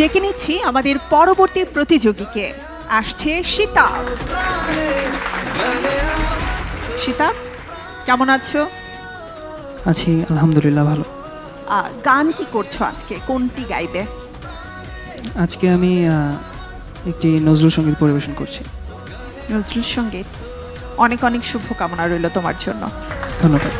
ডেকে নিচ্ছি আমাদের পরবর্তী প্রতিযোগীকে। আসছে সীতা। সীতা, কেমন আছো? আছি আলহামদুলিল্লাহ, ভালো। গান কি করছো আজকে? কোনটি গাইবে? আজকে আমি একটি নজরুল সঙ্গীত পরিবেশন করছি। নজরুল সঙ্গীত, অনেক অনেক শুভকামনা রইল তোমার জন্য। ধন্যবাদ।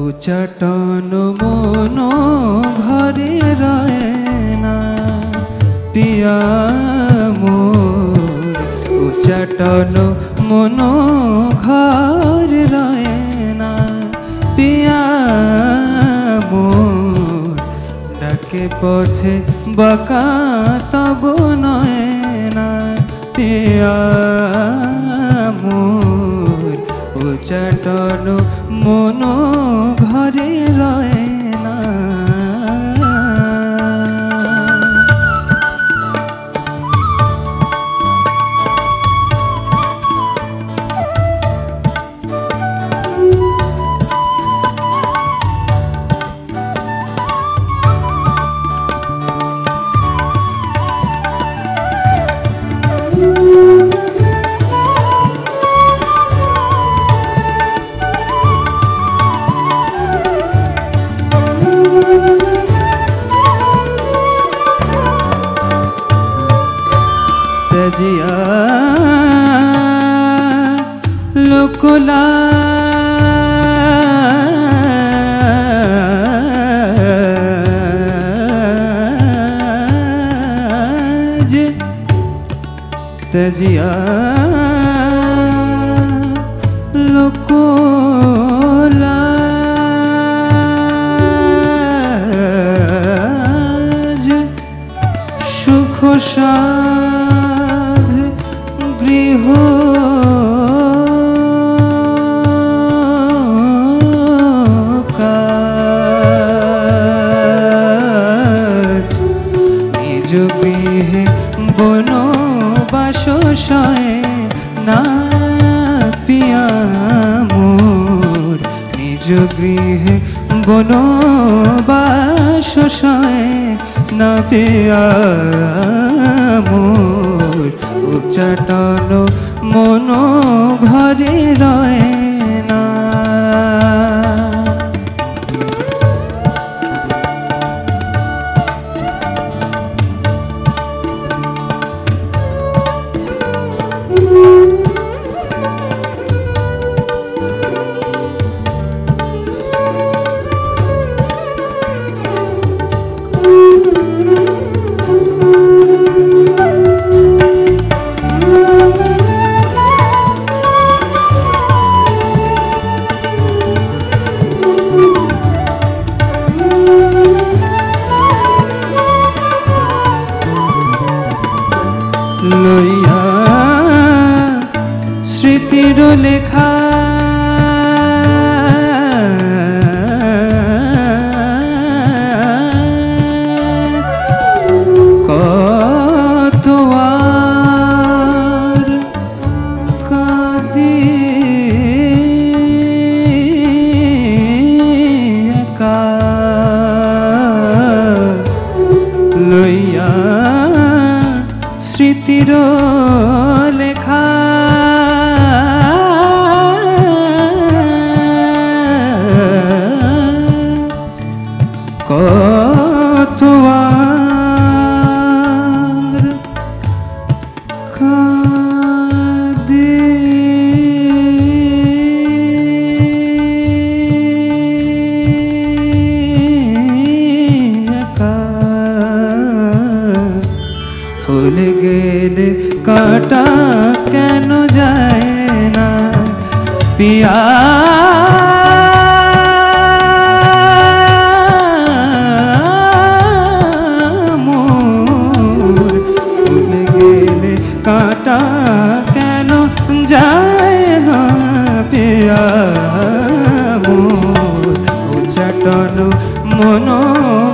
উচ্চাটন মন ঘরে রয় না পিয়া মোর, উচ্চাটন মন ঘরে রয় না পিয়া মোর, ডাকে পথে বাঁকা তব নয় না পিয়া মোর, উচ্চাটন মন ঘরে রয় না। তজিয়া লোকলা তজিয়া লোকলা সুখ গৃহ কাজ, নিজ গৃহে বনবাসয় না পিয়া মোর, নিজ গৃহে বনবাসয় না পিয়া মোর, উচ্চাটন মন ঘরে রয় না। লইয়া স্মৃতির লেখা কত আর কাঁদি একা লইয়া স্মৃতির লেখা কত আর কাঁদি একা ফুল গেলে কাটা কেন যায় না পিয়া মোর ফুল গেলে কাটা কেন যায় না পিয়া মোর উচ্চাটন মন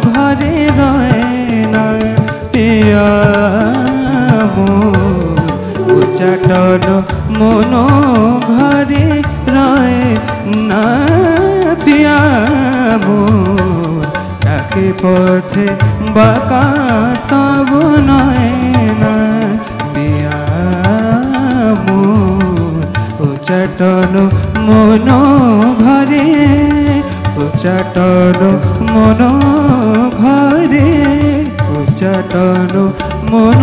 ঘরে রয় না পিয়া উচ্চাটন মন ঘরে রয় না পিয়া মোর তাকে পথে বাঁকা তব নয় না পিয়া মোর উচ্চাটন মন ঘরে উচ্চাটন মন ঘরে উচ্চাটন মন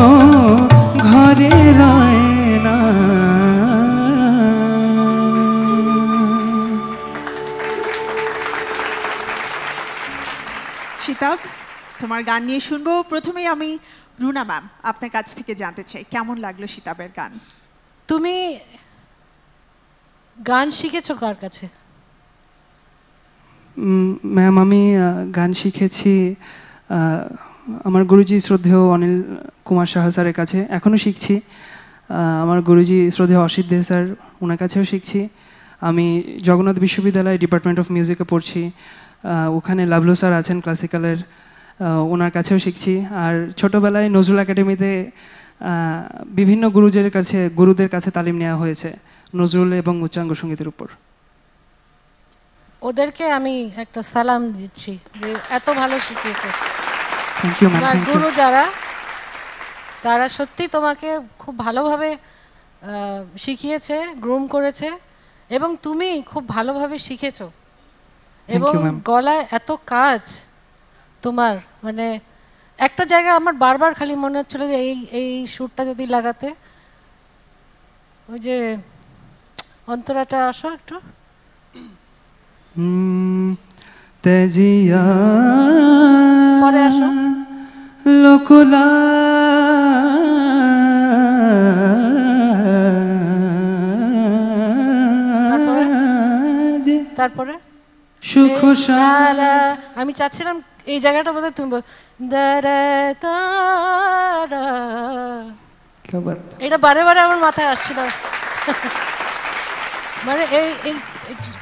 ঘরে রয় না শিতাব, তোমার গান নিয়ে শুনবো। প্রথমেই আমি রুনা ম্যাম আপনার কাছ থেকে জানতে চাই কেমন লাগলো শিতাবের গান। তুমি গান শিখেছো কার কাছে? ম্যাম আমি গান শিখেছি আমার গুরুজি শ্রদ্ধেয় অনিল কুমার সাহা স্যারের কাছে, এখনও শিখছি। আমার গুরুজি শ্রদ্ধেয় অসিত দে স্যার, ওনার কাছেও শিখছি। আমি জগন্নাথ বিশ্ববিদ্যালয় ডিপার্টমেন্ট অফ মিউজিকে পড়ছি, ওখানে লাভলু স্যার আছেন ক্লাসিক্যালের, ওনার কাছেও শিখছি। আর ছোটোবেলায় নজরুল একাডেমিতে বিভিন্ন গুরুদের কাছে তালিম নেওয়া হয়েছে নজরুল এবং উচ্চাঙ্গ সঙ্গীতের উপর। ওদেরকে আমি একটা সালাম দিচ্ছি যে এত ভালো শিখিয়েছে। Thank you ma'am. আমার গুরু যারা, তারা সত্যি তোমাকে খুব ভালোভাবে শিখিয়েছে, গ্রুম করেছে, এবং তুমি খুব ভালোভাবে শিখেছো। এবং গলায় এত কাজ তোমার, মানে একটা জায়গা আমার বারবার খালি মনে হচ্ছিল যে এই সুরটা যদি লাগাতে। ওই যে অন্তরাটা আসো একটু। তেজিয়া পরে আসো। লোকলা তারপরে সুখ আমি চাচ্ছিলাম এই জায়গাটা বোধহয় তুমি এটা বারে বারে আমার মাথায় আসছিল। মানে এই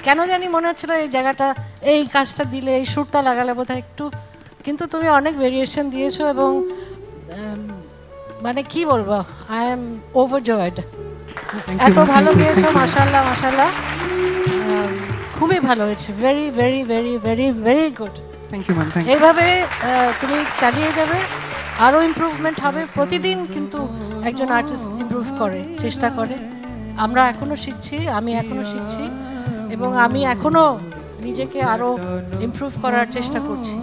কেন জানি মনে হচ্ছিল এই জায়গাটা, এই কাজটা দিলে, এই সুরটা লাগালে বোধহয় একটু, কিন্তু তুমি অনেক ভেরিয়েশন দিয়েছো এবং মানে কি বলবো, আই এম ওভারজয়েড। এত ভালো গেয়েছো, মাশাআল্লাহ মাশাআল্লাহ, খুবই ভালো হয়েছে। Very very very very very good. Thank you ma'am. এইভাবে তুমি চালিয়ে যাবে, আরও ইমপ্রুভমেন্ট হবে প্রতিদিন। কিন্তু একজন আর্টিস্ট ইমপ্রুভ করে, চেষ্টা করে। আমরা এখনও শিখছি, আমি এখনও শিখছি, এবং আমি এখনও নিজেকে আরও ইমপ্রুভ করার চেষ্টা করছি।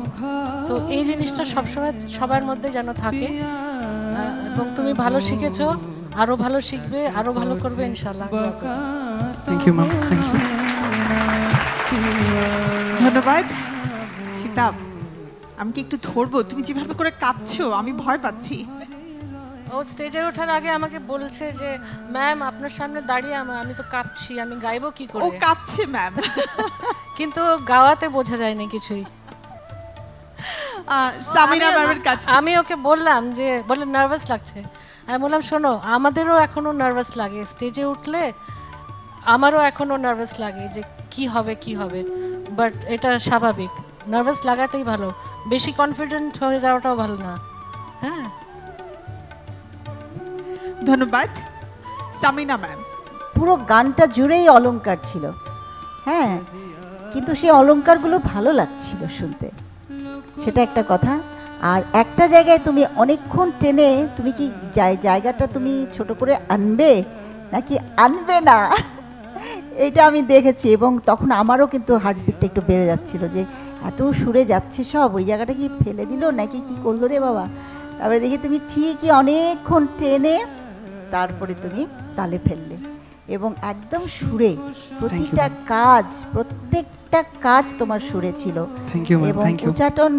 তো এই জিনিসটা সবসময় সবার মধ্যে যেন থাকে। এবং তুমি ভালো শিখেছো, আরও ভালো শিখবে, আরও ভালো করবে ইনশাআল্লাহ। Thank you ma'am. Thank you. ধন্যবাদ শিতাব। আমি কি একটু ধরবো? তুমি যেভাবে করে কাঁপছো আমি ভয় পাচ্ছি। ও স্টেজে ওঠার আগে আমাকে বলছে যে ম্যাম আপনার সামনে দাঁড়িয়ে আমি তো কাঁপছি, আমি গাইবো কি করে। ও কাঁপছে ম্যাম, কিন্তু গাওয়াতে বোঝা যায়নি কিছুই। সামিরা ম্যামের কাছে আমি ওকে বললাম যে, বলে নার্ভাস লাগছে। আমি বললাম শোনো, আমাদেরও এখনো নার্ভাস লাগে স্টেজে উঠলে, আমারও এখনো নার্ভাস লাগে যে কি হবে কি হবে, বাট এটা স্বাভাবিক। নার্ভাস লাগাটাই ভালো, বেশি কনফিডেন্ট হয়ে যাওয়াটাও ভালো না। হ্যাঁ, ধন্যবাদ সামিনা ম্যাম। পুরো গানটা জুড়েই অলংকার ছিল, হ্যাঁ, কিন্তু সেই অলংকারগুলো ভালো লাগছিল শুনতে, সেটা একটা কথা। আর একটা জায়গায় তুমি অনেকক্ষণ টেনে, তুমি কি জায়গাটা তুমি ছোট করে আনবে নাকি আনবে না, এটা আমি দেখেছি। এবং তখন আমারও কিন্তু হার্টবিটটা একটু বেড়ে যাচ্ছিল যে এত সুরে যাচ্ছে সব, ওই জায়গাটা কি ফেলে দিল নাকি কি করলো রে বাবা। তারপরে দেখি তুমি ঠিকই অনেকক্ষণ টেনে তারপরে তুমি তালে ফেললে, এবং একদম সুরে প্রতিটা কাজ, প্রত্যেকটা কাজ তোমার সুরে ছিল। থ্যাংক ইউ ম্যাম, এবং থ্যাংক ইউ। উচ্চাটন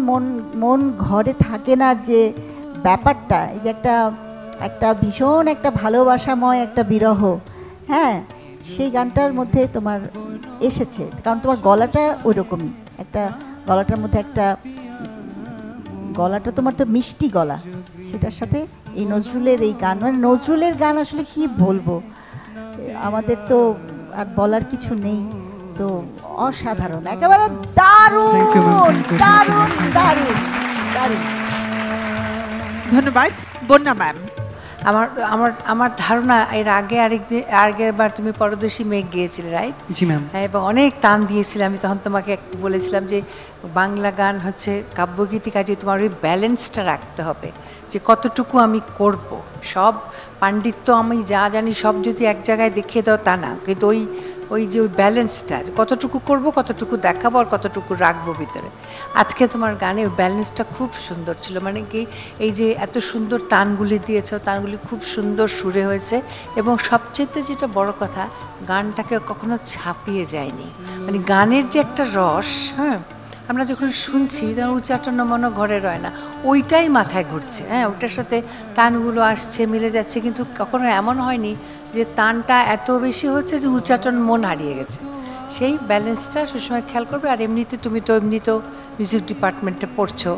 মন ঘরে থাকে না যে ব্যাপারটা, এই যে একটা ভীষণ একটা ভালোবাসাময় একটা বিরহ, হ্যাঁ, সেই গানটার মধ্যে তোমার এসেছে, কারণ তোমার গলাটা ওই রকমই একটা, গলাটার মধ্যে একটা, গলাটা তোমার তো মিষ্টি গলা, সেটার সাথে এই নজরুলের এই গান, মানে নজরুলের গান আসলে কি বলবো, আমাদের তো আর বলার কিছু নেই, তো অসাধারণ, একেবারে দারুণ Thank you, ma'am. Thank you. দারুণ দারুণ দারুণ। ধন্যবাদ। বন্যা ম্যাম, আমার আমার আমার ধারণা এর আগে আগের বার তুমি পরদেশী মেঘ গিয়েছিলে, রাইট? জি ম্যাম। হ্যাঁ, এবং অনেক টান দিয়েছিলে। আমি তখন তোমাকে বলেছিলাম যে বাংলা গান হচ্ছে কাব্যগীতি, কাজে তোমার ওই ব্যালেন্সটা রাখতে হবে, যে কতটুকু আমি করব। সব পাণ্ডিত্য আমি যা জানি সব যদি এক জায়গায় দেখিয়ে দাও তা না, কিন্তু ওই যে ওই ব্যালেন্সটা, কতটুকু করব, কতটুকু দেখাবো আর কতটুকু রাখবো ভিতরে। আজকে তোমার গানে ওই ব্যালেন্সটা খুব সুন্দর ছিল, মানে কি এই যে এত সুন্দর তানগুলি দিয়েছো, তানগুলি খুব সুন্দর সুরে হয়েছে, এবং সবচেয়ে যেটা বড় কথা, গানটাকে কখনো ছাপিয়ে যায়নি, মানে গানের যে একটা রস, হ্যাঁ, আমরা যখন শুনছি তখন উচ্চাটন মনে ঘরে রয় না, ওইটাই মাথায় ঘুরছে, হ্যাঁ, ওইটার সাথে তানগুলো আসছে মিলে যাচ্ছে, কিন্তু কখনো এমন হয়নি যে তানটা এত বেশি হচ্ছে যে উচ্চাটন মন হারিয়ে গেছে। সেই ব্যালেন্সটা সবসময় খেয়াল করবে। আর তুমি তো এমনিতেও মিউজিক ডিপার্টমেন্টে পড়ছো,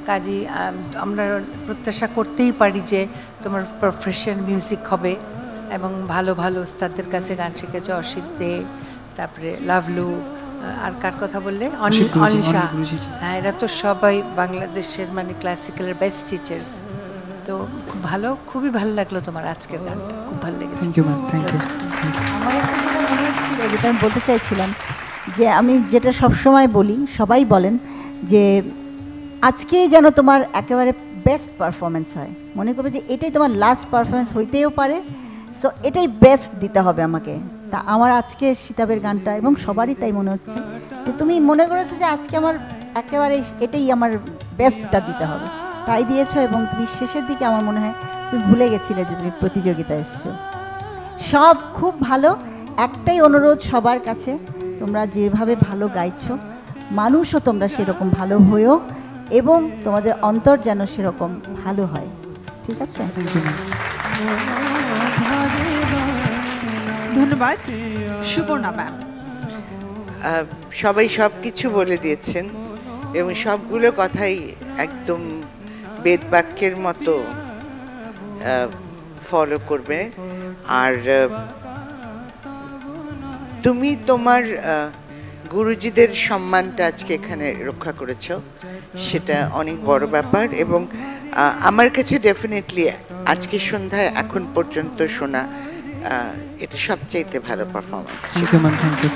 কাজেই আমরা প্রত্যাশা করতেই পারি যে তোমার প্রফেশন মিউজিক হবে, এবং ভালো ভালো ওস্তাদদের কাছে গান শিখেছো, অসিত দে, তারপরে লাভলু, আর কার কথা বললে, অনিল শাহ, হ্যাঁ, এরা তো সবাই বাংলাদেশের মানে ক্লাসিক্যালের বেস্ট টিচার্স। তো খুব ভালো, খুবই ভালো লাগলো তোমার আজকের গানটা, খুব ভালো লেগেছে। Thank you ma'am, thank you. আমার একটা যেটা মনে হচ্ছিল, যেটা আমি বলতে চাইছিলাম, যে আমি যেটা সবসময় বলি, সবাই বলেন যে আজকে যেন তোমার একেবারে বেস্ট পারফরমেন্স হয়, মনে করবে যে এটাই তোমার লাস্ট পারফরমেন্স হইতেও পারে, সো এটাই বেস্ট দিতে হবে আমাকে। তা আমার আজকে সিতাবের গানটা, এবং সবারই তাই মনে হচ্ছে যে তুমি মনে করেছো যে আজকে আমার একেবারে এটাই আমার বেস্টটা দিতে হবে, তাই দিয়েছো। এবং তুমি শেষের দিকে আমার মনে হয় তুমি ভুলে গেছিলে যে তুমি প্রতিযোগিতায় এসেছো। সব খুব ভালো। একটাই অনুরোধ সবার কাছে, তোমরা যেভাবে ভালো গাইছো, মানুষও তোমরা সেরকম ভালো হয়েও, এবং তোমাদের অন্তর যেন সেরকম ভালো হয়, ঠিক আছে? ধন্যবাদ। সুবর্ণা ম্যাম, সবাই সব কিছু বলে দিয়েছেন, এবং সবগুলো কথাই একদম বেদবাক্যের মতো ফলো করবে। আর তুমি তোমার গুরুজিদের সম্মানটা আজকে এখানে রক্ষা করেছো, সেটা অনেক বড় ব্যাপার। এবং আমার কাছে ডেফিনেটলি আজকে সন্ধ্যায় এখন পর্যন্ত শোনা এটা সবচাইতে ভালো performance. Thank you ma'am, thank you.